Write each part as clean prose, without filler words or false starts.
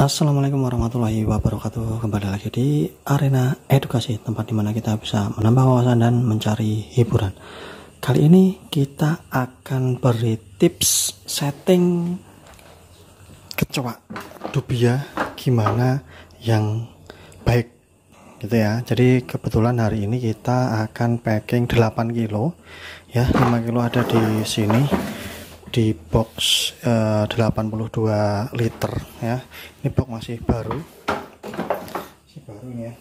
Assalamualaikum warahmatullahi wabarakatuh. Kembali lagi di arena edukasi, tempat dimana kita bisa menambah wawasan dan mencari hiburan. Kali ini kita akan beri tips setting kecoa dubia gimana yang baik gitu ya. Jadi kebetulan hari ini kita akan packing 8 kilo ya, 5 kilo ada di sini di box 82 liter ya. Ini box masih baru ini ya.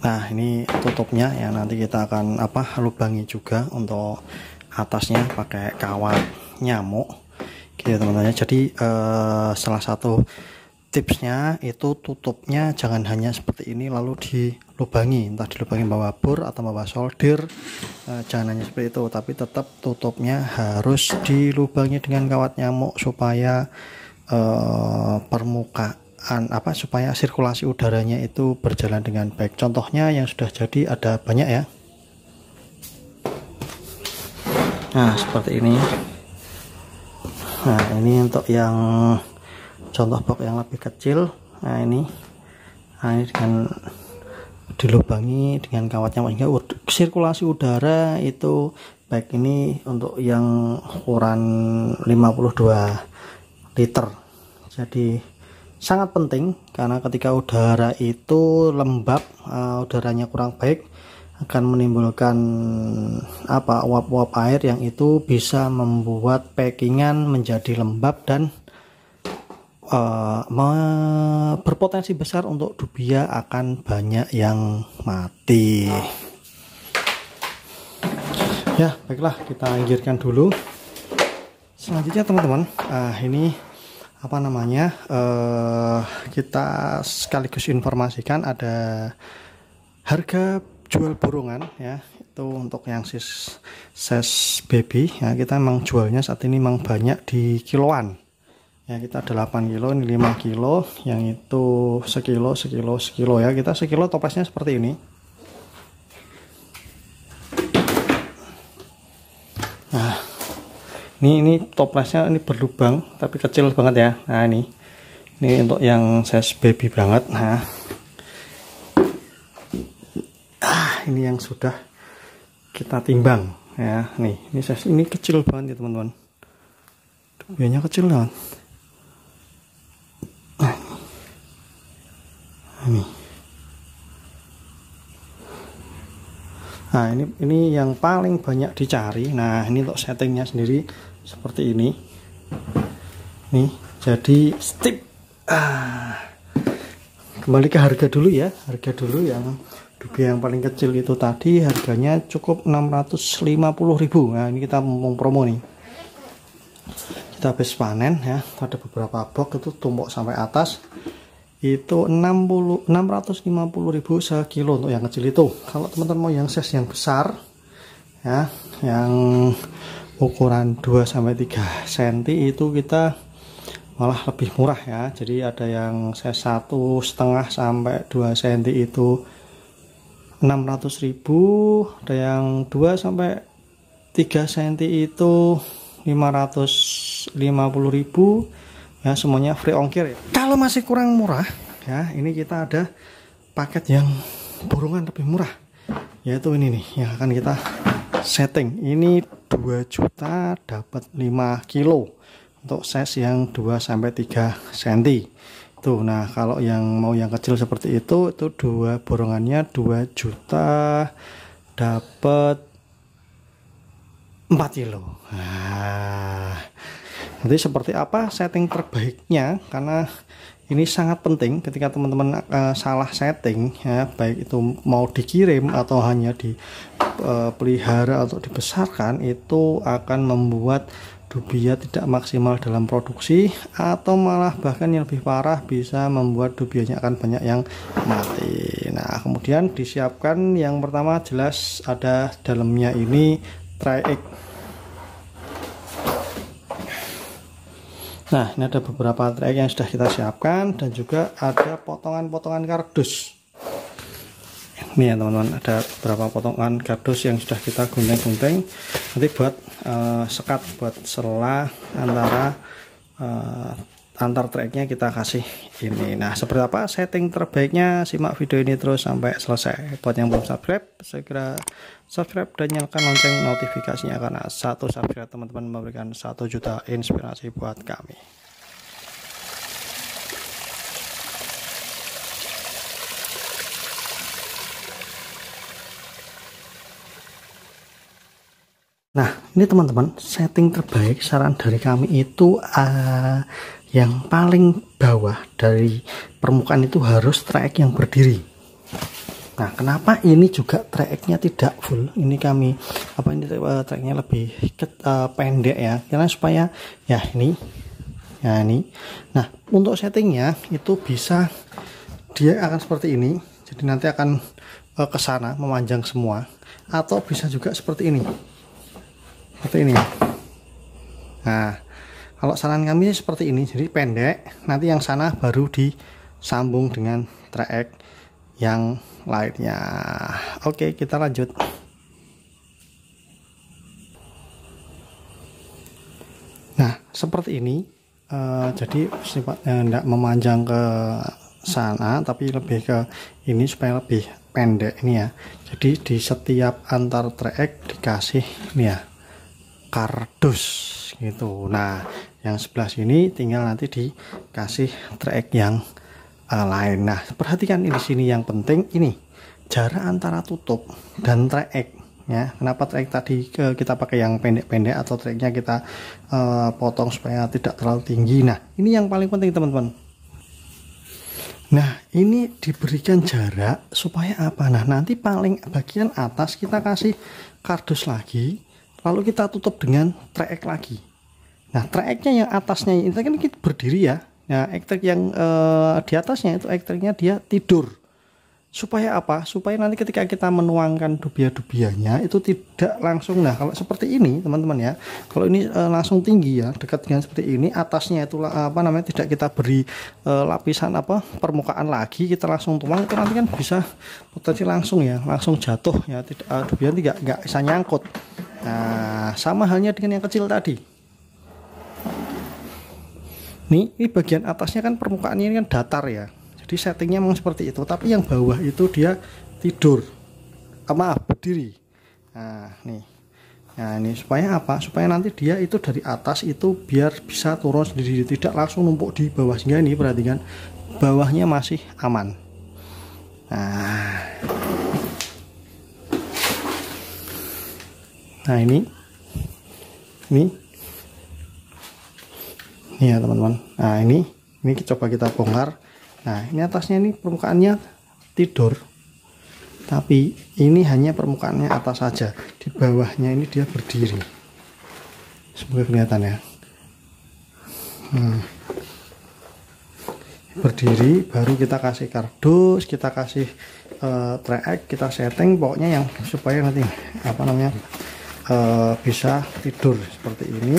Nah, ini tutupnya ya, nanti kita akan lubangi juga untuk atasnya pakai kawat nyamuk gitu teman-teman. Jadi salah satu tipsnya itu tutupnya jangan hanya seperti ini lalu dilubangi, entah dilubangi bawa bor atau bawa solder. Jangan hanya seperti itu, tapi tetap tutupnya harus dilubangi dengan kawat nyamuk supaya permukaan supaya sirkulasi udaranya itu berjalan dengan baik. Contohnya yang sudah jadi ada banyak ya. Nah, seperti ini. Nah, ini untuk yang contoh box yang lebih kecil. Nah, ini dengan dilubangi dengan kawat nyamuk sehingga sirkulasi udara itu baik. Ini untuk yang ukuran 52 liter. Jadi sangat penting karena ketika udara itu lembab, udaranya kurang baik, akan menimbulkan uap-uap air yang itu bisa membuat packingan menjadi lembab dan berpotensi besar untuk dubia akan banyak yang mati. Ya, baiklah, kita anggirkan dulu. Selanjutnya teman-teman, ini kita sekaligus informasikan ada harga jual borongan ya. Itu untuk yang size baby ya, kita memang jualnya saat ini memang banyak di kiloan ya. Kita 8 kilo, ini 5 kilo, yang itu sekilo ya. Kita sekilo toplesnya seperti ini. Nah, ini toplesnya ini berlubang tapi kecil banget ya. Nah, ini untuk yang size baby banget. Nah, ini yang sudah kita timbang ya. Ini size ini kecil banget ya teman-teman. Dubianya kecil banget. Nah, ini yang paling banyak dicari. Nah, ini untuk settingnya sendiri seperti ini. Nih, jadi step. Kembali ke harga dulu ya. Harga dulu yang dubia yang paling kecil itu tadi harganya cukup 650.000. Nah, ini kita mau promo nih. Kita habis panen ya. Ada beberapa box itu tumpuk sampai atas. Itu 650.000 sekilo untuk yang kecil itu. Kalau teman-teman mau yang size yang besar ya, yang ukuran 2-3 cm itu kita malah lebih murah ya. Jadi ada yang size 1,5 sampai 2 cm itu 600.000, ada yang 2-3 cm itu 550.000 ya, semuanya free ongkir ya. Kalau masih kurang murah ya, ini kita ada paket yang borongan lebih murah, yaitu ini nih yang akan kita setting. Ini 2 juta dapat 5 kilo untuk size yang 2-3 cm tuh. Nah, kalau yang mau yang kecil seperti itu dua borongannya 2 juta dapat 4 kilo. Nah, nanti seperti apa setting terbaiknya, karena ini sangat penting ketika teman-teman salah setting ya, baik itu mau dikirim atau hanya dipelihara atau dibesarkan, itu akan membuat dubia tidak maksimal dalam produksi, atau malah bahkan yang lebih parah bisa membuat dubianya akan banyak yang mati. Nah, kemudian disiapkan yang pertama jelas ada dalamnya ini tray egg. Nah, ini ada beberapa tray yang sudah kita siapkan dan juga ada potongan-potongan kardus. Ini ya teman-teman, ada beberapa potongan kardus yang sudah kita gunting-gunting nanti buat sekat, buat sela antara antar tracknya kita kasih ini. Nah, seperti apa setting terbaiknya, simak video ini terus sampai selesai. Buat yang belum subscribe, segera subscribe dan nyalakan lonceng notifikasinya, karena satu subscribe teman-teman memberikan 1 juta inspirasi buat kami. Nah, ini teman-teman, setting terbaik saran dari kami itu yang paling bawah dari permukaan itu harus trek yang berdiri. Nah, kenapa ini juga treknya tidak full? Ini kami treknya lebih pendek ya, karena supaya ya ini. Nah, untuk settingnya itu bisa dia akan seperti ini. Jadi nanti akan ke sana memanjang semua, atau bisa juga seperti ini. Seperti ini. Nah, kalau saran kami seperti ini, jadi pendek, nanti yang sana baru disambung dengan trek yang lainnya. Oke, kita lanjut. Nah, seperti ini. Jadi sifatnya tidak memanjang ke sana, tapi lebih ke ini supaya lebih pendek ini ya. Jadi di setiap antar trek dikasih ini ya, kardus gitu. Nah, yang sebelah sini tinggal nanti dikasih trek yang lain. Nah, perhatikan ini sini yang penting ini jarak antara tutup dan trek ya. Kenapa trek tadi kita pakai yang pendek-pendek atau treknya kita potong supaya tidak terlalu tinggi. Nah, ini yang paling penting teman-teman. Nah, ini diberikan jarak supaya apa? Nah, nanti paling bagian atas kita kasih kardus lagi, lalu kita tutup dengan trek lagi. Nah, treknya yang atasnya ini kan kita berdiri ya. Nah, trek yang di atasnya itu treknya dia tidur. Supaya apa? Supaya nanti ketika kita menuangkan dubia-dubianya itu tidak langsung. Nah, kalau seperti ini teman-teman ya, kalau ini langsung tinggi ya, dekat dengan seperti ini, atasnya itu tidak kita beri lapisan permukaan lagi, kita langsung tuang, itu nanti kan bisa potensi langsung ya, langsung jatuh ya, tidak dubia nggak bisa nyangkut. Nah, sama halnya dengan yang kecil tadi. Ini bagian atasnya kan permukaannya ini kan datar ya. Jadi settingnya memang seperti itu. Tapi yang bawah itu dia tidur. Berdiri. Nah, nih. Nah, ini supaya apa? Supaya nanti dia itu dari atas itu biar bisa turun sendiri, tidak langsung numpuk di bawah. Sehingga ini perhatikan bawahnya masih aman. Nah, ini ya teman-teman. Nah, ini coba kita bongkar. Nah, ini atasnya ini permukaannya tidur, tapi ini hanya permukaannya atas saja, di bawahnya ini dia berdiri. Semoga kelihatan ya. Berdiri, baru kita kasih kardus, kita kasih trek, kita setting pokoknya yang supaya nanti bisa tidur seperti ini.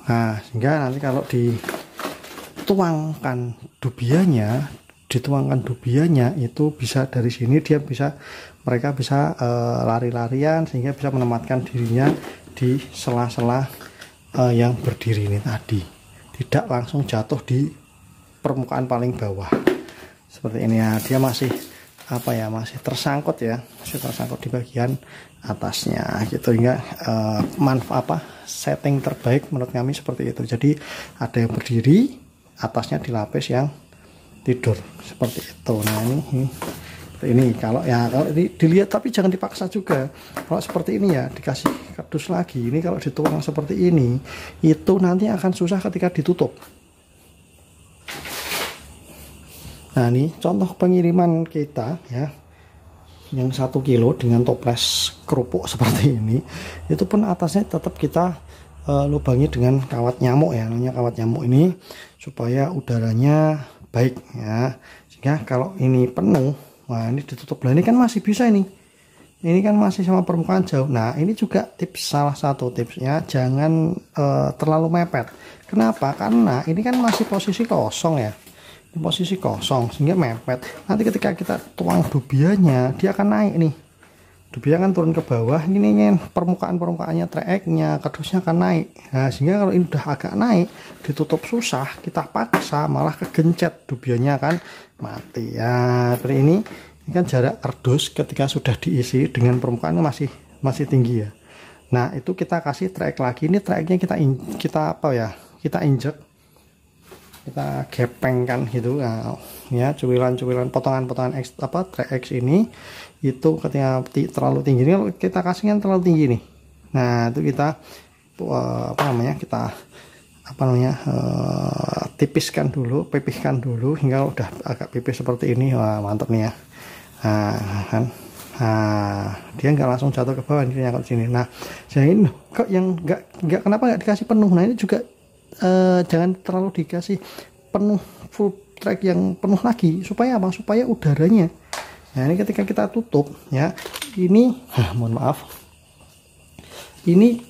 Nah, sehingga nanti kalau dituangkan dubianya itu bisa dari sini mereka bisa lari-larian, sehingga bisa menempatkan dirinya di sela-sela yang berdiri ini tadi, tidak langsung jatuh di permukaan paling bawah seperti ini ya. Dia masih masih tersangkut ya, masih tersangkut di bagian atasnya gitu. Hingga setting terbaik menurut kami seperti itu. Jadi ada yang berdiri, atasnya dilapis yang tidur seperti itu. Nah, ini kalau ini dilihat, tapi jangan dipaksa juga. Kalau seperti ini ya dikasih kardus lagi. Ini kalau dituang seperti ini itu nanti akan susah ketika ditutup. Nah, ini contoh pengiriman kita ya, yang 1 kilo dengan toples kerupuk seperti ini. Itu pun atasnya tetap kita lubangi dengan kawat nyamuk ya, namanya kawat nyamuk ini, supaya udaranya baik ya. Sehingga kalau ini penuh, nah ini ditutup. Nah, ini kan masih bisa ini kan masih sama permukaan jauh. Nah, ini juga salah satu tipsnya, jangan terlalu mepet. Kenapa? Karena ini kan masih posisi kosong ya, posisi kosong sehingga mepet. Nanti ketika kita tuang dubianya dia akan naik nih. dubia kan turun ke bawah, ini kan permukaannya treknya kardusnya akan naik. Nah, sehingga kalau ini udah agak naik, ditutup susah, kita paksa malah kegencet, dubianya kan mati. Ya, seperti ini kan jarak kardus ketika sudah diisi dengan permukaannya masih tinggi ya. Nah, itu kita kasih trek lagi. Ini treknya kita apa ya? Kita injek, kita gepengkan gitu. Nah, ya, cuilan-cuilan potongan-potongan trek X ini itu ketika terlalu tinggi, ini kita kasih kan terlalu tinggi nih. Nah, itu kita tipiskan dulu, pipihkan dulu hingga udah agak pipih seperti ini. Wah, mantap nih ya. Nah, kan. Nah, dia nggak langsung jatuh ke bawah, ini nyangkut sini. Nah, jadi ini kok yang nggak kenapa nggak dikasih penuh? Nah, ini juga jangan terlalu dikasih penuh, full track yang penuh lagi, supaya apa? Supaya udaranya. Nah, ini ketika kita tutup ya, ini mohon maaf, ini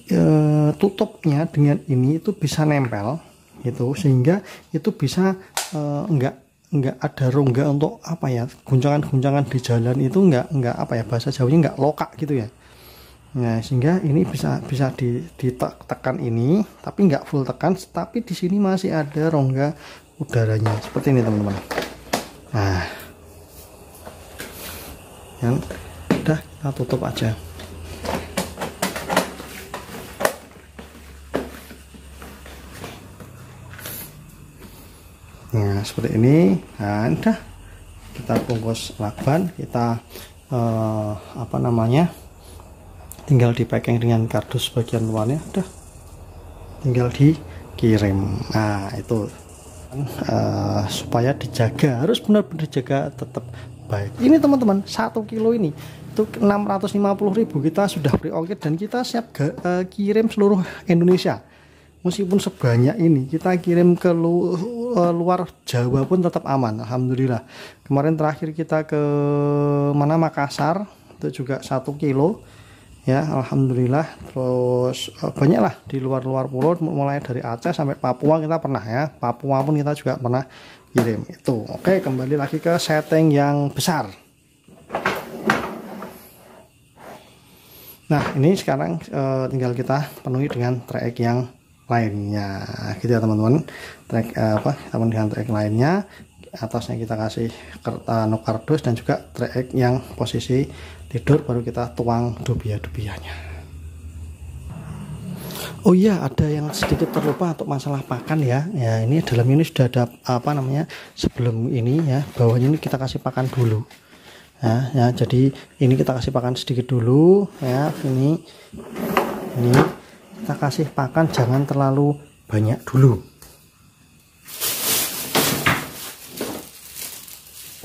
tutupnya dengan ini itu bisa nempel itu, sehingga itu bisa enggak ada rongga untuk apa ya, guncangan di jalan itu enggak apa ya, bahasa Jawanya enggak lokak gitu ya. Nah, sehingga ini bisa ditekan ini, tapi enggak full tekan, tapi di sini masih ada rongga udaranya seperti ini teman-teman. Nah, yang udah kita tutup aja. Nah, seperti ini. Nah, udah kita bungkus lakban, kita tinggal di packing dengan kardus bagian luarnya, udah tinggal dikirim. Nah, itu supaya dijaga, harus benar-benar dijaga tetap baik. Ini teman-teman, 1 kilo ini itu 650.000 kita sudah free ongkir, dan kita siap kirim seluruh Indonesia. Meskipun sebanyak ini kita kirim ke luar Jawa pun tetap aman, alhamdulillah. Kemarin terakhir kita ke Makassar, itu juga 1 kilo ya, alhamdulillah. Terus banyaklah di luar pulau, mulai dari Aceh sampai Papua kita pernah ya, Papua pun kita juga pernah kirim itu. Oke, kembali lagi ke setting yang besar. Nah, ini sekarang tinggal kita penuhi dengan trek yang lainnya gitu ya teman-teman. Trek kita dengan trek lainnya, atasnya kita kasih kardus, dan juga trek yang posisi tidur, baru kita tuang dubia-dubianya. Oh iya, ada yang sedikit terlupa untuk masalah pakan ya. Ya, ini dalam ini sudah ada sebelum ini ya, bawahnya ini kita kasih pakan dulu. Ya, jadi ini kita kasih pakan sedikit dulu ya. Ini kita kasih pakan jangan terlalu banyak dulu.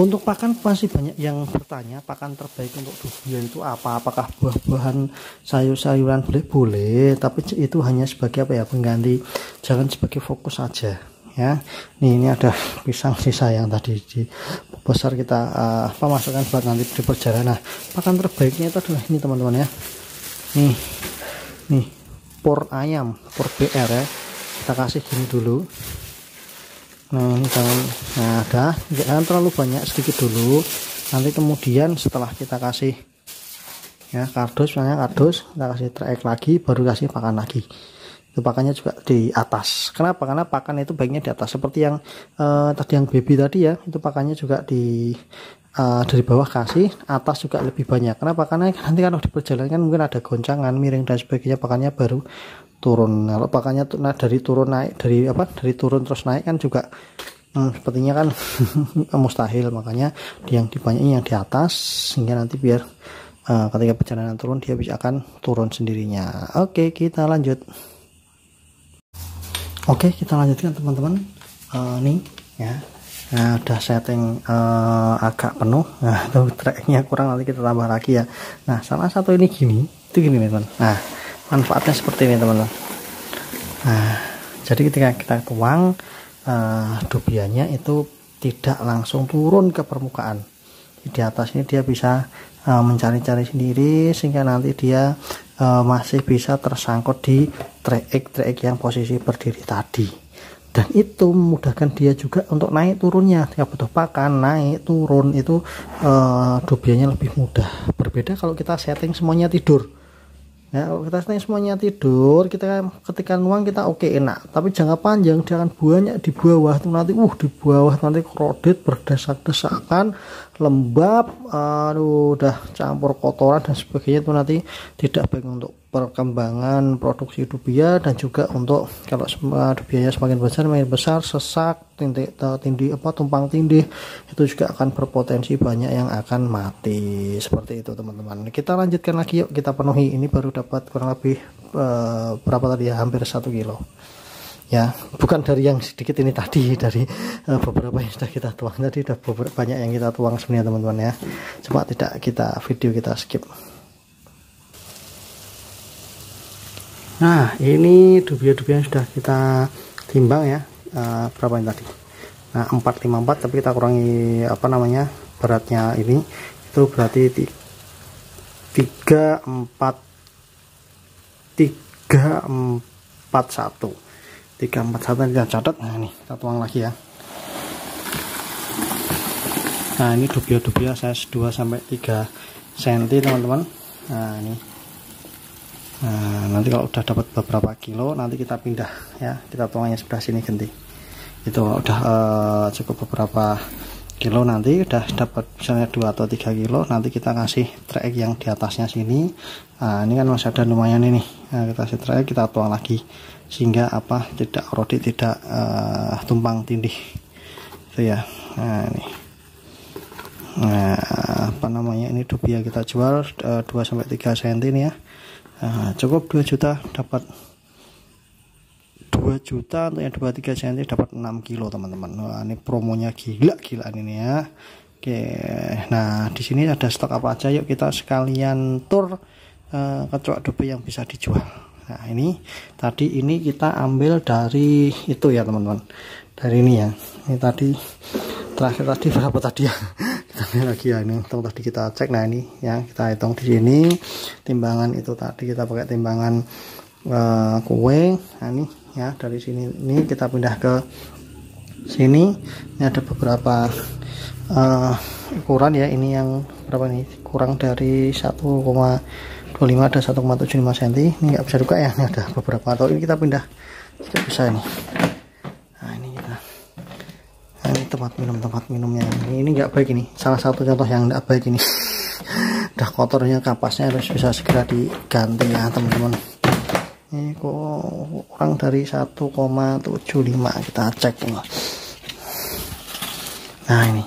Untuk pakan masih banyak yang bertanya, pakan terbaik untuk dubia itu apa? Apakah buah-buahan, sayur-sayuran? Boleh, tapi itu hanya sebagai pengganti, jangan sebagai fokus saja ya. Ini ada pisang sisa yang tadi di besar kita masukkan buat nanti di perjalanan. Nah, pakan terbaiknya itu adalah ini teman-teman ya. Nih por ayam, por BR ya. Kita kasih gini dulu. Nah, ini jangan terlalu banyak, sedikit dulu. Nanti kemudian setelah kita kasih ya kardus, kita kasih trek lagi, baru kasih pakan lagi. Itu pakannya juga di atas. Kenapa? Karena pakan itu baiknya di atas. Seperti yang tadi yang baby tadi ya, itu pakannya juga dari bawah kasih, atas juga lebih banyak. Kenapa? Karena nanti kalau di perjalanan kan mungkin ada goncangan, miring dan sebagainya, pakannya baru turun. Kalau pakannya dari turun terus naik kan juga sepertinya kan mustahil. Makanya yang dibanyakin yang di atas, sehingga nanti biar ketika perjalanan turun dia bisa akan turun sendirinya. Oke, kita lanjut. Oke, kita lanjutkan teman-teman. Nih ya. Nah, udah setting agak penuh. Nah, tuh treknya kurang, nanti kita tambah lagi ya. Nah, salah satu ini gini teman. Nah, manfaatnya seperti ini teman-teman. Nah, jadi ketika kita tuang, dubianya itu tidak langsung turun ke permukaan. Di atas ini dia bisa mencari-cari sendiri, sehingga nanti dia masih bisa tersangkut di trek yang posisi berdiri tadi. dan itu memudahkan dia juga untuk naik turunnya. Dia butuh pakan, naik turun itu dubianya lebih mudah. Berbeda kalau kita setting semuanya tidur. Ya, kalau kita setting semuanya tidur, kita ketika nuang kita oke enak, tapi jangka panjang dia akan banyak di bawah tuh nanti, di bawah nanti krodit, berdesak-desakan, lembab, aduh, udah campur kotoran dan sebagainya, itu nanti tidak baik untuk perkembangan produksi dubia, dan juga untuk kalau dubianya semakin besar sesak, tumpang tindih, itu juga akan berpotensi banyak yang akan mati. Seperti itu teman-teman. Kita lanjutkan lagi yuk, kita penuhi. Ini baru dapat kurang lebih berapa tadi ya, hampir 1 kilo ya, bukan dari yang sedikit ini tadi, dari beberapa yang sudah kita tuang tadi, udah banyak yang kita tuang sebenarnya teman-teman ya, cuma tidak kita video, kita skip. Nah, ini dubia-dubia yang sudah kita timbang ya, berapa ini tadi? Nah, 454, tapi kita kurangi beratnya ini, itu berarti 341 kita catat. Nah, ini kita tuang lagi ya. Nah, ini dubia-dubia size 2-3 cm teman-teman. Nah, ini. Nah, nanti kalau udah dapat beberapa kilo, nanti kita pindah ya, kita tuangnya sebelah sini ganti. Itu udah cukup beberapa kilo, nanti udah dapat misalnya 2 atau 3 kilo, nanti kita kasih trek yang di atasnya sini. Nah, ini kan masih ada lumayan ini. Nah, kita kasih trek, kita tuang lagi sehingga tidak krodit, tidak tumpang tindih itu ya. Nah, ini. Nah, ini dubia kita jual 2-3 cm ini ya. Nah, cukup 2 juta, dapat 2 juta untuk yang 2-3 cm dapat 6 kilo teman-teman. Wah, ini promonya gila-gilaan ini ya. Oke, nah di sini ada stok apa aja, yuk kita sekalian tur kecoak dubia yang bisa dijual. Nah, ini tadi ini kita ambil dari itu ya teman-teman, dari ini ya. Ini tadi terakhir tadi berapa tadi ya? Kita lihat lagi ya, ini tadi kita cek. Nah, ini ya kita hitung di sini timbangan itu tadi kita pakai timbangan kue. Nah, ini ya dari sini ini kita pindah ke sini. Ini ada beberapa ukuran ya. Ini yang berapa nih? Kurang dari 1,25, ada 1,75 cm. Ini nggak bisa buka ya. Ini ada beberapa. Atau ini kita pindah, tidak bisa ini. Nah, ini kita. Nah, ini tempat minumnya. Ini nggak baik ini. Salah satu contoh yang nggak baik ini. Udah kotornya, kapasnya harus bisa segera diganti ya teman-teman. Ini kok kurang dari 1,75, kita cek ini. Nah, ini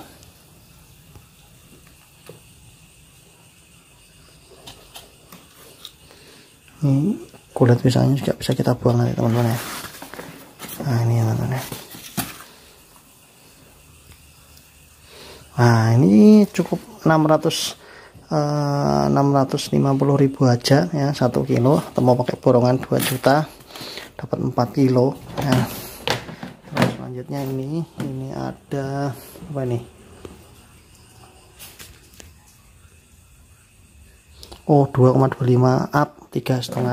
kulit pisangnya juga bisa kita buang nanti teman-teman ya. Nah, ini teman-teman ya. Nah, ini cukup 650.000 aja ya, 1 kilo. Atau mau pakai borongan 2 juta dapat 4 kilo ya. Terus selanjutnya ini ada apa nih? Oh, 2,25 up, 3,5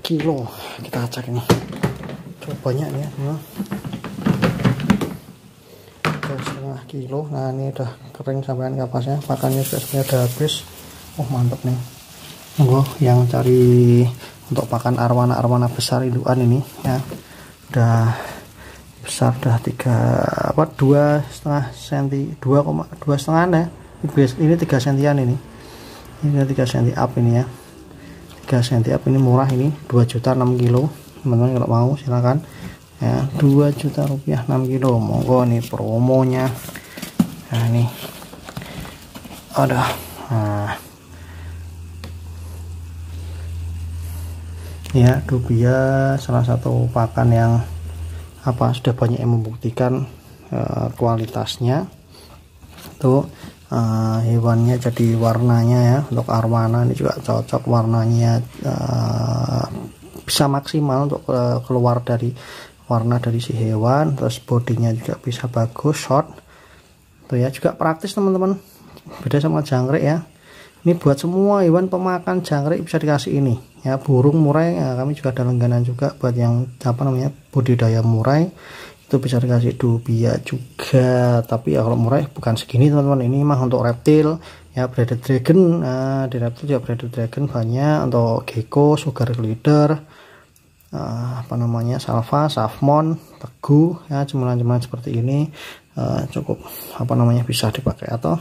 kilo. Kita cek ini cukup banyak ya, 3,5 kilo. Nah, ini udah kering sampai kapasnya, pakannya juga sebenarnya udah habis. Oh, mantap nih. Yang cari untuk pakan arwana besar indukan ini ya, udah besar, udah 2,5 cm, 2,5 ya. Ini 3 cm ini 3 cm up ini ya, 3 cm up ini murah, ini 2 juta 6 kilo teman-teman. Kalau mau silakan ya, 2 juta rupiah 6 kilo, monggo nih promonya. Nah, ini ada. Nah, ya, dubia salah satu pakan yang sudah banyak yang membuktikan kualitasnya. Tuh hewannya jadi warnanya ya, untuk arwana ini juga cocok warnanya, bisa maksimal untuk keluar dari warna dari si hewan. Terus bodinya juga bisa bagus, short tuh ya, juga praktis teman-teman, beda sama jangkrik ya. Ini buat semua hewan pemakan jangkrik bisa dikasih ini ya. Burung murai ya, kami juga ada langganan juga buat yang budidaya murai, itu bisa dikasih dubia juga. Tapi ya kalau murai bukan segini teman-teman, ini mah untuk reptil ya, bearded dragon. Di reptil juga bearded dragon banyak, untuk gecko, sugar glider, salva, savmon, tegu ya, cemilan-cemilan seperti ini cukup bisa dipakai. Atau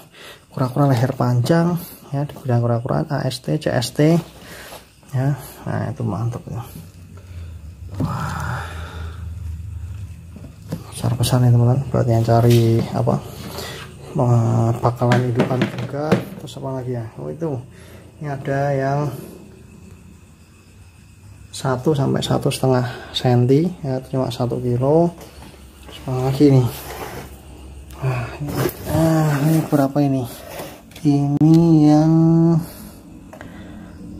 kura-kura leher panjang ya, di bidang kura-kuraan AST, CST ya. Nah itu mantap ya. Wah, besar-besar nih teman-teman, buat yang cari bakalan hidupan juga. Terus apa lagi ya, ini ada yang 1 sampai 1,5 cm ya, cuma 1 kilo. Terus apa lagi nih, ini berapa ini? Ini yang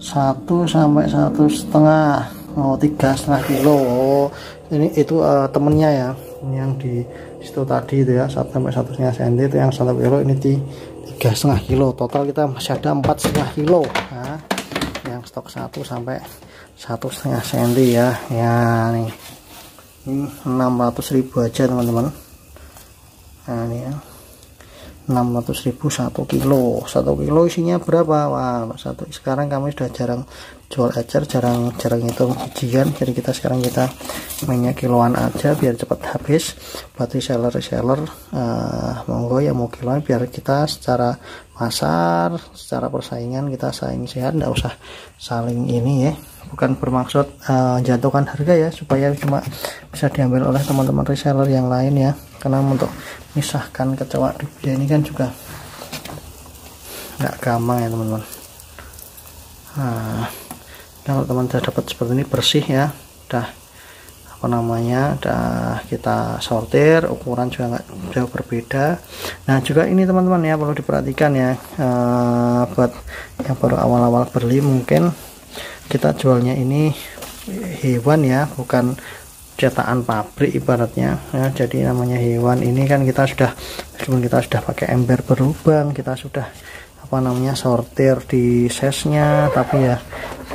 1 sampai 1,5, 3,5 kilo. Ini itu temennya ya, yang di situ tadi itu ya, 1 sampai 1,5 cm itu yang 1 kilo, ini 3,5 kilo. Total kita masih ada 4,5 kilo. Nah, yang stok 1 sampai 1,5 cm ya. Ya nih, ini 600.000 aja teman-teman. Nah ini ya, 600.000 1 kilo. 1 kilo isinya berapa? Wah, sekarang kami sudah jarang jual ecer, jarang hitung bijian. Jadi kita mainnya kiloan aja biar cepat habis. Buat reseller monggo ya mau kiloan, biar kita secara pasar, secara persaingan kita saing sehat, nggak usah saling ini ya. Bukan bermaksud jatuhkan harga ya, supaya cuma bisa diambil oleh teman-teman reseller yang lain ya. Karena untuk misahkan kecoa dubia ini kan juga nggak gampang ya teman-teman. Nah, kalau teman sudah dapat seperti ini bersih ya, udah udah kita sortir, ukuran juga nggak jauh berbeda. Nah juga ini teman-teman ya, perlu diperhatikan ya, buat yang baru awal-awal beli, mungkin kita jualnya ini hewan ya, bukan cetakan pabrik ibaratnya ya. Jadi namanya hewan ini kan kita sudah pakai ember berlubang, kita sudah sortir di size-nya, tapi ya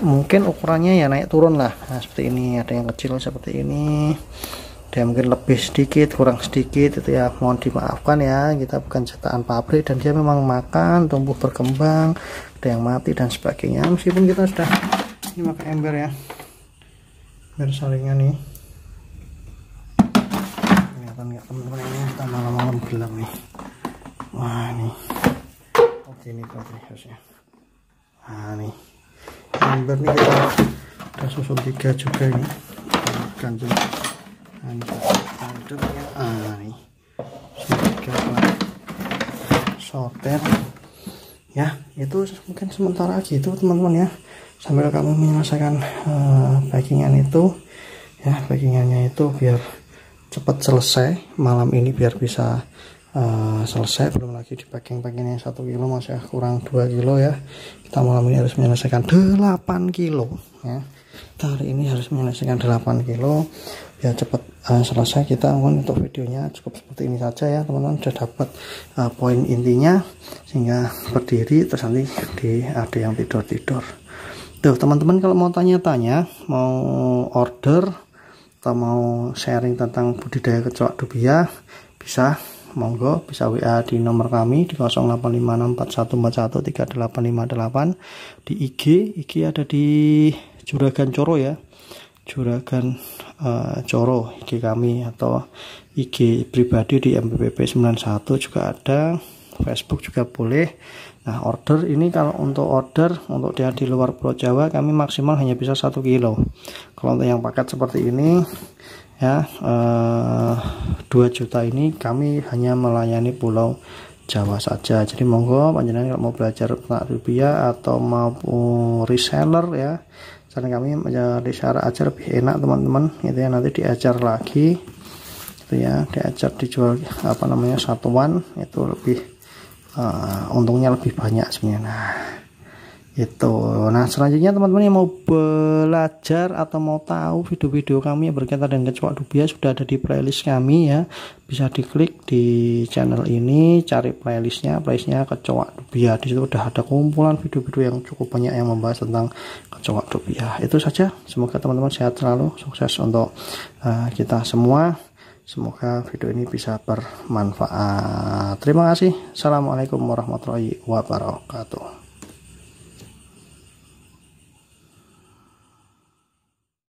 mungkin ukurannya ya naik turun lah. Nah seperti ini, ada yang kecil seperti ini, dia mungkin lebih sedikit, kurang sedikit, itu ya mohon dimaafkan ya, kita bukan cetakan pabrik dan dia memang makan, tumbuh berkembang, ada yang mati dan sebagainya. Meskipun kita sudah ini pakai ember ya, ember salingan nih, kelihatan nggak teman-teman, ini kita malam-malam gelap nih. Wah ini ini harusnya. Nah nih ember nih kita susun 3 juga ini, ganjil nih sortir ya. Itu mungkin sementara gitu teman-teman ya, sambil kamu menyelesaikan packingan itu ya, packingannya itu biar cepat selesai malam ini, biar bisa selesai. Belum lagi di packing-packingnya 1 kilo, masih kurang 2 kilo ya. Kita malam ini harus menyelesaikan 8 kilo ya. Kita hari ini harus menyelesaikan 8 kilo biar cepat selesai. Kita untuk videonya cukup seperti ini saja ya teman-teman. Sudah dapat poin intinya, sehingga berdiri terus nanti ada yang tidur-tidur tuh teman-teman. Kalau mau tanya-tanya, mau order atau mau sharing tentang budidaya kecoa dubia, bisa monggo, bisa WA di nomor kami di 085641413858. Di IG ada di Juragan Coro ya, Juragan Coro IG kami, atau IG pribadi di MPPP91 juga ada, Facebook juga boleh. Nah order ini, kalau untuk order untuk dia di luar Pulau Jawa, kami maksimal hanya bisa 1 kilo. Kalau untuk yang paket seperti ini ya, 2 juta ini kami hanya melayani Pulau Jawa saja. Jadi monggo panjenengan kalau mau belajar ternak dubia atau mau reseller ya, karena kami menjadi cara ajar lebih enak teman-teman itu ya, nanti diajar lagi itu ya, diajar dijual satuan, itu lebih untungnya lebih banyak sebenarnya. Nah itu. Nah selanjutnya teman-teman yang mau belajar atau mau tahu video-video kami yang berkaitan dengan kecoak dubia sudah ada di playlist kami ya, bisa diklik di channel ini, cari playlistnya kecoak dubia. Di situ udah ada kumpulan video-video yang cukup banyak yang membahas tentang kecoak dubia. Itu saja, semoga teman-teman sehat selalu, sukses untuk kita semua. Semoga video ini bisa bermanfaat. Terima kasih. Assalamualaikum warahmatullahi wabarakatuh.